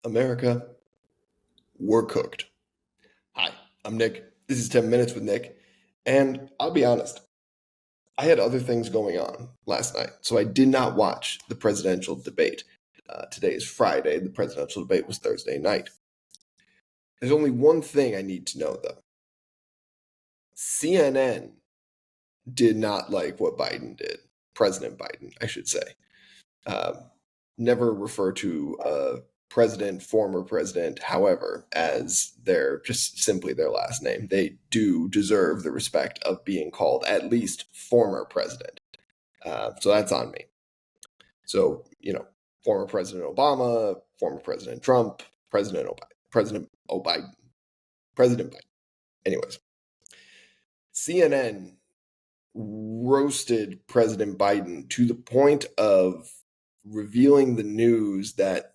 America, we're cooked. Hi, I'm Nick. This is 10 Minutes with Nick. And I'll be honest, I had other things going on last night, so I did not watch the presidential debate. Today is Friday. The presidential debate was Thursday night. There's only one thing I need to know, though. CNN did not like what Biden did. President Biden, I should say. Uh, Never refer to former president, however, as just simply their last name. They do deserve the respect of being called at least former president. So that's on me. So, former President Obama, former President Trump, President Biden. Anyways, CNN roasted President Biden to the point of revealing the news that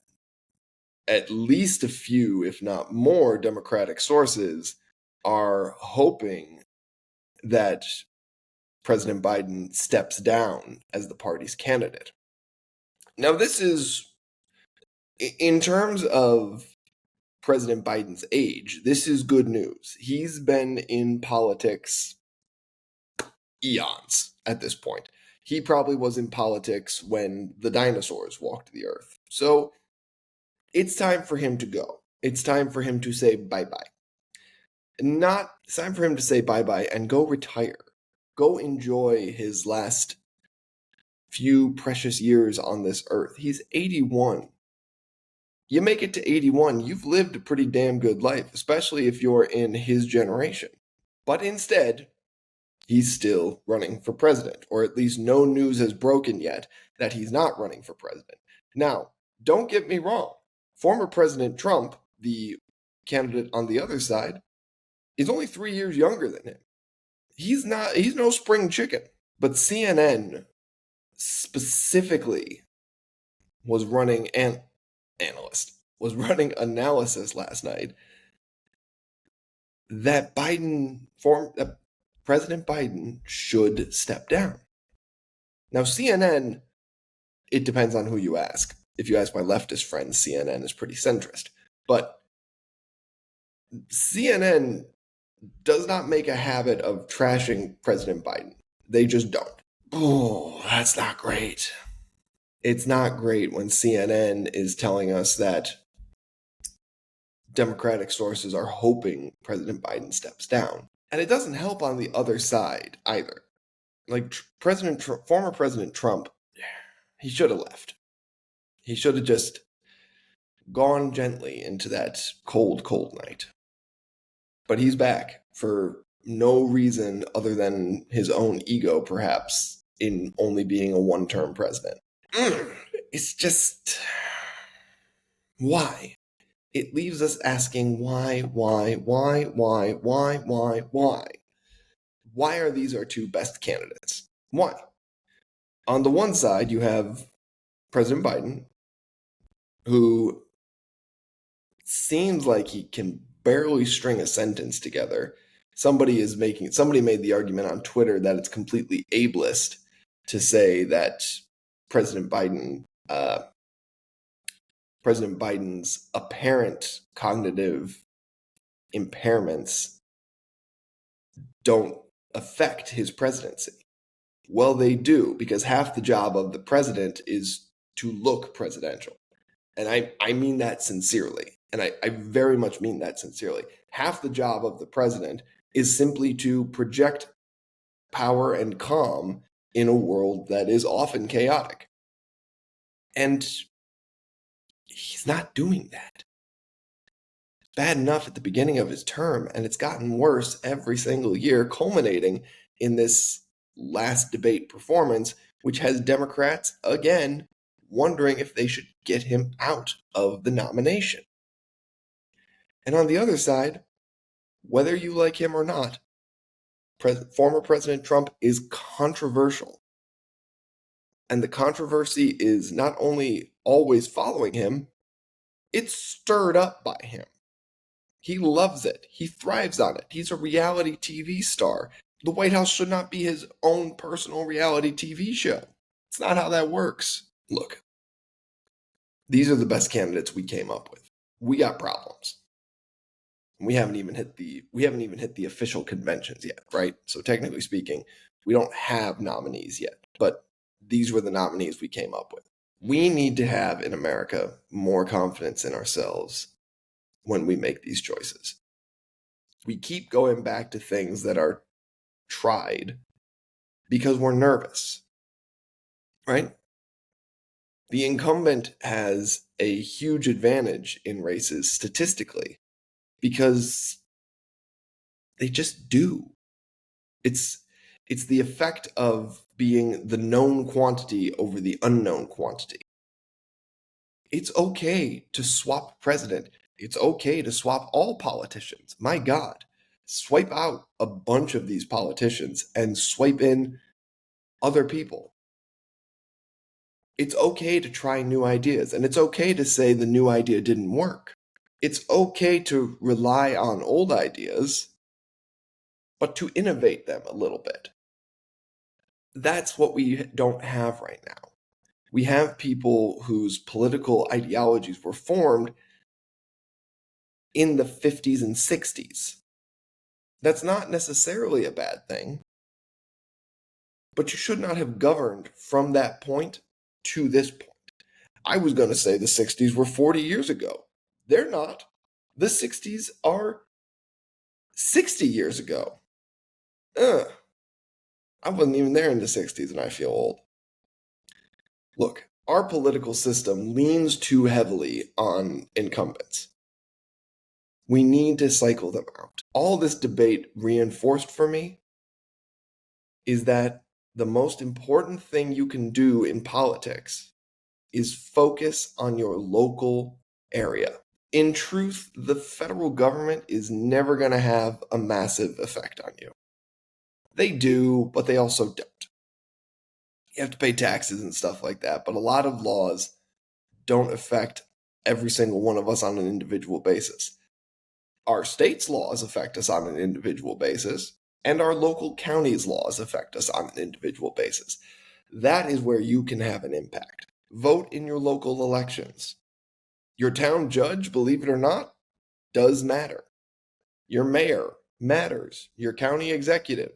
at least a few, if not more, Democratic sources are hoping that President Biden steps down as the party's candidate. Now, this is, in terms of President Biden's age, this is good news. He's been in politics eons at this point. He probably was in politics when the dinosaurs walked the earth. So it's time for him to go. It's time for him to say bye-bye. It's time for him to say bye-bye and go retire. Go enjoy his last few precious years on this earth. He's 81. You make it to 81, you've lived a pretty damn good life, especially if you're in his generation. But instead, he's still running for president, or at least no news has broken yet that he's not running for president. Now, don't get me wrong. Former President Trump, the candidate on the other side, is only 3 years younger than him. He's no spring chicken. But CNN specifically was running analysis last night that President Biden should step down. Now, CNN, it depends on who you ask. If you ask my leftist friends, CNN is pretty centrist. But CNN does not make a habit of trashing President Biden. They just don't. Oh, that's not great. It's not great when CNN is telling us that Democratic sources are hoping President Biden steps down. And it doesn't help on the other side either. Like former President Trump, he should have left. He should have just gone gently into that cold, cold night. But he's back for no reason other than his own ego, perhaps, in only being a one-term president. It's just, why? It leaves us asking why? Why are these our two best candidates? Why? On the one side, you have President Biden, who seems like he can barely string a sentence together. Somebody made the argument on Twitter that it's completely ableist to say that President Biden's apparent cognitive impairments don't affect his presidency. Well, they do, because half the job of the president is to look presidential. And I mean that sincerely. And I very much mean that sincerely. Half the job of the president is simply to project power and calm in a world that is often chaotic. And he's not doing that. It's bad enough at the beginning of his term, and it's gotten worse every single year, culminating in this last debate performance, which has Democrats, again, wondering if they should get him out of the nomination. And on the other side, whether you like him or not, former President Trump is controversial. And the controversy is not only always following him, it's stirred up by him. He loves it. He thrives on it. He's a reality TV star. The White House should not be his own personal reality TV show. It's not how that works. Look, these are the best candidates we came up with. we got problems. We haven't even hit the official conventions yet, right? So technically speaking, we don't have nominees yet, but these were the nominees we came up with. We need to have in America more confidence in ourselves when we make these choices. We keep going back to things that are tried because we're nervous, right? The incumbent has a huge advantage in races statistically because they just do. It's the effect of being the known quantity over the unknown quantity. It's okay to swap president. It's okay to swap all politicians. My God, swipe out a bunch of these politicians and swipe in other people. It's okay to try new ideas, and it's okay to say the new idea didn't work. It's okay to rely on old ideas, but to innovate them a little bit. That's what we don't have right now. We have people whose political ideologies were formed in the 50s and 60s. That's not necessarily a bad thing, but you should not have governed from that point to this point. I was going to say the 60s were 40 years ago. They're not. The 60s are 60 years ago. I wasn't even there in the 60s and I feel old. Look, our political system leans too heavily on incumbents. We need to cycle them out. All this debate reinforced for me is that the most important thing you can do in politics is focus on your local area. In truth, the federal government is never going to have a massive effect on you. They do, but they also don't. You have to pay taxes and stuff like that, but a lot of laws don't affect every single one of us on an individual basis. Our state's laws affect us on an individual basis, and our local county's laws affect us on an individual basis. That is where you can have an impact. Vote in your local elections. Your town judge, believe it or not, does matter. Your mayor matters. Your county executive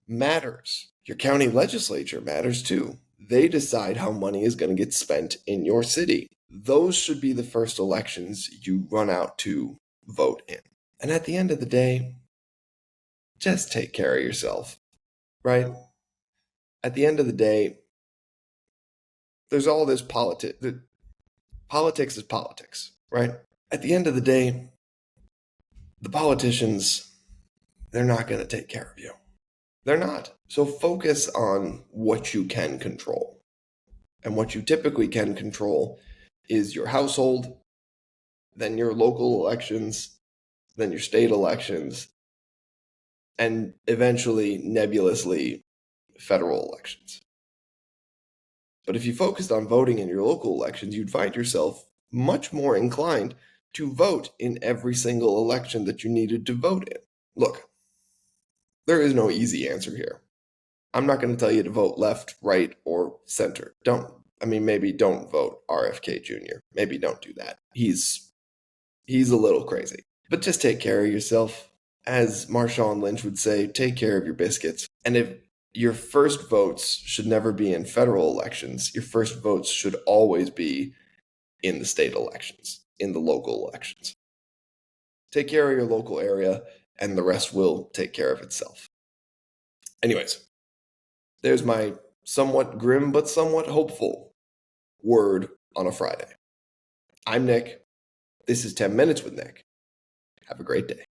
matters. Your county legislature matters too. They decide how money is going to get spent in your city. Those should be the first elections you run out to vote in. And at the end of the day, just take care of yourself, right? At the end of the day, there's all this politics. Politics is politics, right? At the end of the day, the politicians, they're not going to take care of you. They're not. So focus on what you can control. And what you typically can control is your household, then your local elections, then your state elections, and eventually, nebulously, federal elections. But if you focused on voting in your local elections, you'd find yourself much more inclined to vote in every single election that you needed to vote in. Look, there is no easy answer here. I'm not going to tell you to vote left, right, or center. Maybe don't vote RFK Jr. Maybe don't do that. He's a little crazy. But just take care of yourself. As Marshawn Lynch would say, take care of your biscuits. And if your first votes should never be in federal elections, your first votes should always be in the state elections, in the local elections. Take care of your local area, and the rest will take care of itself. Anyways, there's my somewhat grim but somewhat hopeful word on a Friday. I'm Nick. This is 10 Minutes with Nick. Have a great day.